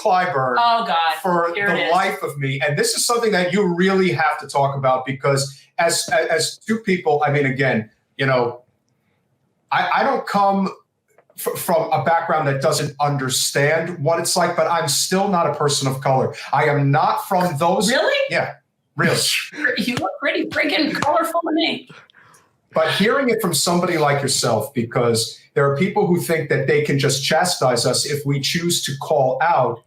Clyburn, oh God, for the life of me, and this is something that you really have to talk about, because as two people, I mean, again, you know, I don't come from a background that doesn't understand what it's like, but I'm still not a person of color. I am not from those. Really? Yeah, really. You look pretty freaking colorful to me. But hearing it from somebody like yourself, because there are people who think that they can just chastise us if we choose to call out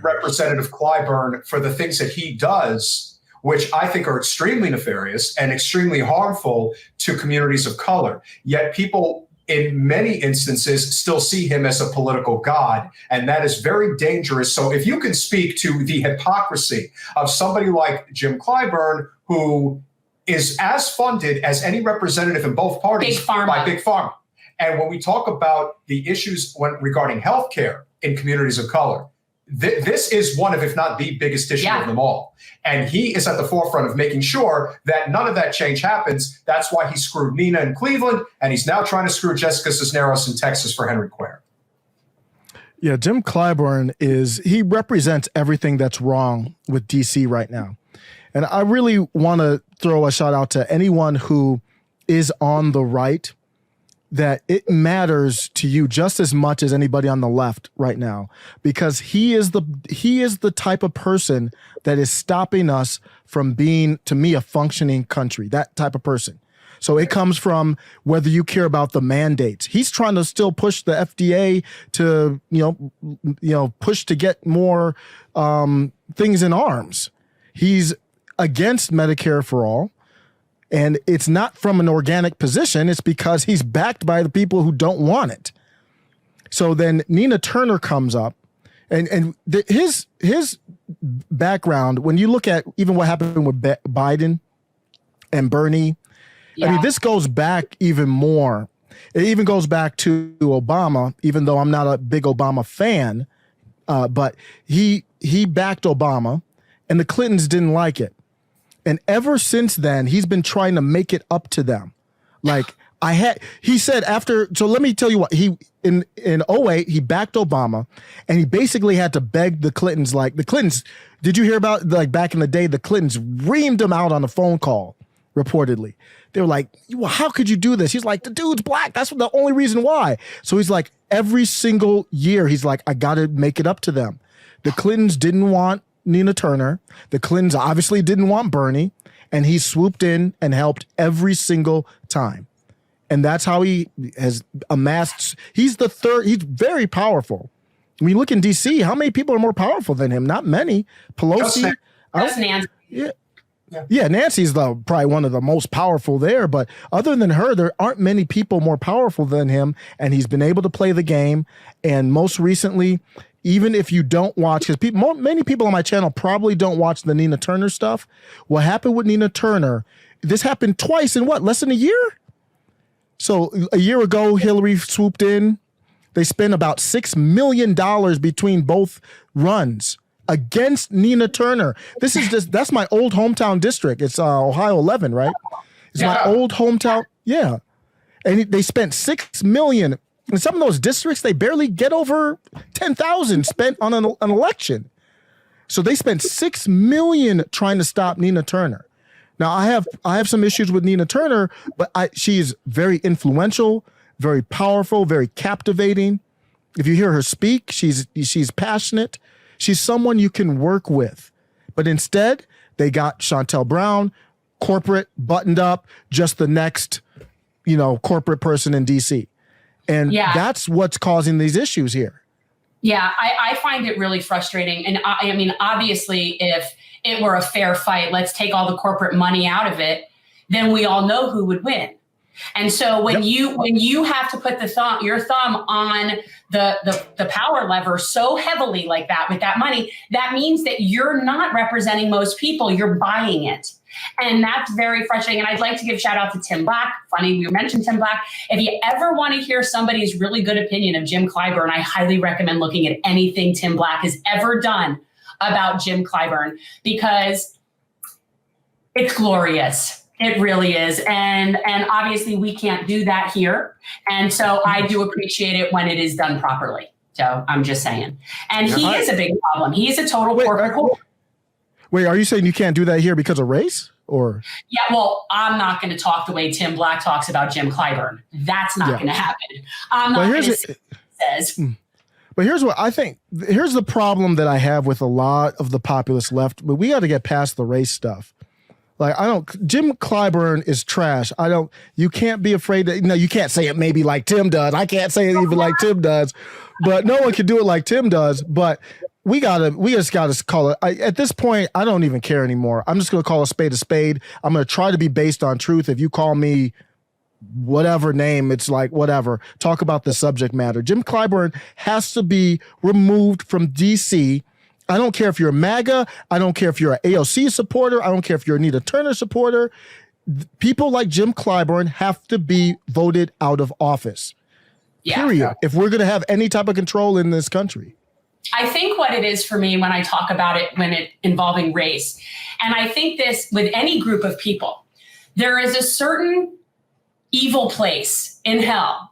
Representative Clyburn for the things that he does, which I think are extremely nefarious and extremely harmful to communities of color. Yet people in many instances still see him as a political god, and that is very dangerous. So if you can speak to the hypocrisy of somebody like Jim Clyburn, who is as funded as any representative in both parties by Big Pharma. And when we talk about the issues regarding healthcare in communities of color, this is one of, if not the biggest issue of them all. And he is at the forefront of making sure that none of that change happens. That's why he screwed Nina in Cleveland, and he's now trying to screw Jessica Cisneros in Texas for Henry Quare. Yeah, Jim Clyburn he represents everything that's wrong with DC right now. And I really want to throw a shout out to anyone who is on the right, that it matters to you just as much as anybody on the left right now, because he is the type of person that is stopping us from being, to me, a functioning country, that type of person. So it comes from whether you care about the mandates. He's trying to still push the FDA to, push to get more things in arms. He's against Medicare for all. And it's not from an organic position. It's because he's backed by the people who don't want it. So then Nina Turner comes up, and his background, when you look at even what happened with Biden and Bernie, I mean, this goes back even more. It even goes back to Obama, even though I'm not a big Obama fan, but he backed Obama, and the Clintons didn't like it. And ever since then, he's been trying to make it up to them. Like he said so let me tell you what, in 2008, he backed Obama, and he basically had to beg the Clintons, did you hear about, back in the day, the Clintons reamed him out on a phone call, reportedly. They were like, well, how could you do this? He's like, the dude's black. That's the only reason why. So he's like, every single year, he's like, I got to make it up to them. The Clintons didn't want Nina Turner. The Clintons obviously didn't want Bernie, and he swooped in and helped every single time. And that's how he has amassed. He's the third. He's very powerful. When you look in DC, how many people are more powerful than him? Not many. Pelosi. That's Nancy. Yeah, Nancy's probably one of the most powerful there. But other than her, there aren't many people more powerful than him. And he's been able to play the game. And most recently, even if you don't watch, because many people on my channel probably don't watch the Nina Turner stuff. What happened with Nina Turner, this happened twice in less than a year? So a year ago, Hillary swooped in. They spent about $6 million between both runs against Nina Turner. That's my old hometown district. It's Ohio 11, right? It's my old hometown. Yeah. And they spent $6 million. In some of those districts, they barely get over 10,000 spent on an election. So they spent $6 million trying to stop Nina Turner. Now I have some issues with Nina Turner, but she's very influential, very powerful, very captivating. If you hear her speak, she's passionate. She's someone you can work with. But instead, they got Chantel Brown, corporate, buttoned up, just the next, corporate person in DC. And that's what's causing these issues here. Yeah, I find it really frustrating. And I mean, obviously, if it were a fair fight, let's take all the corporate money out of it, then we all know who would win. And so when you have to put your thumb on the power lever so heavily like that with that money, that means that you're not representing most people, you're buying it. And that's very frustrating. And I'd like to give shout out to Tim Black. Funny, we mentioned Tim Black. If you ever want to hear somebody's really good opinion of Jim Clyburn, I highly recommend looking at anything Tim Black has ever done about Jim Clyburn, because it's glorious. It really is. And obviously we can't do that here. And so I do appreciate it when it is done properly. So I'm just saying. And he is a big problem. He's a total corporate whore. Wait, are you saying you can't do that here because of race? Or yeah, well, I'm not going to talk the way Tim Black talks about Jim Clyburn. That's not going to happen. I'm not going to say what he says. But here's what I think. Here's the problem that I have with a lot of the populist left. But we got to get past the race stuff. Like, Jim Clyburn is trash. You can't be afraid to, you can't say it maybe like Tim does. I can't say it even like Tim does, but no one can do it like Tim does. But we just gotta call it. At this point, I don't even care anymore. I'm just going to call a spade a spade. I'm going to try to be based on truth. If you call me whatever name, it's like, whatever, talk about the subject matter. Jim Clyburn has to be removed from DC. I don't care if you're a MAGA. I don't care if you're an AOC supporter. I don't care if you're a Nita Turner supporter. People like Jim Clyburn have to be voted out of office. Period. If we're going to have any type of control in this country. I think what it is for me when I talk about it, involving race, and I think this with any group of people, there is a certain evil place in hell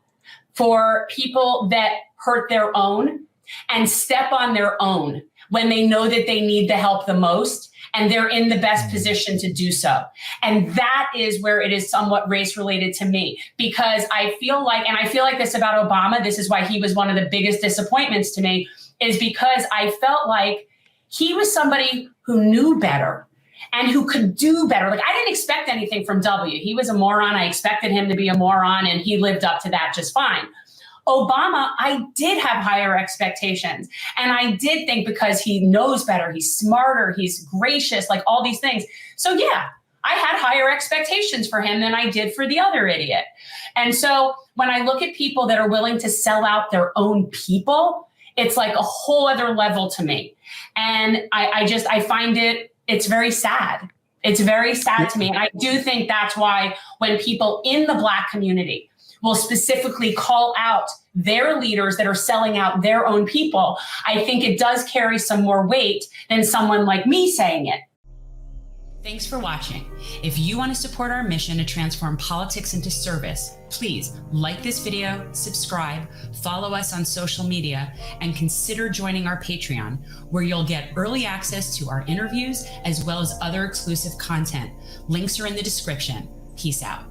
for people that hurt their own and step on their own when they know that they need the help the most and they're in the best position to do so. And that is where it is somewhat race related to me, because I feel like this about Obama, this is why he was one of the biggest disappointments to me, is because I felt like he was somebody who knew better and who could do better. Like, I didn't expect anything from W. He was a moron. I expected him to be a moron, and he lived up to that just fine. Obama, I did have higher expectations. And I did think, because he knows better, he's smarter, he's gracious, like all these things. So yeah, I had higher expectations for him than I did for the other idiot. And so when I look at people that are willing to sell out their own people, it's like a whole other level to me. And I find it's very sad. It's very sad to me. And I do think that's why when people in the Black community will specifically call out their leaders that are selling out their own people, I think it does carry some more weight than someone like me saying it. Thanks for watching. If you want to support our mission to transform politics into service, please like this video, subscribe, follow us on social media, and consider joining our Patreon, where you'll get early access to our interviews as well as other exclusive content. Links are in the description. Peace out.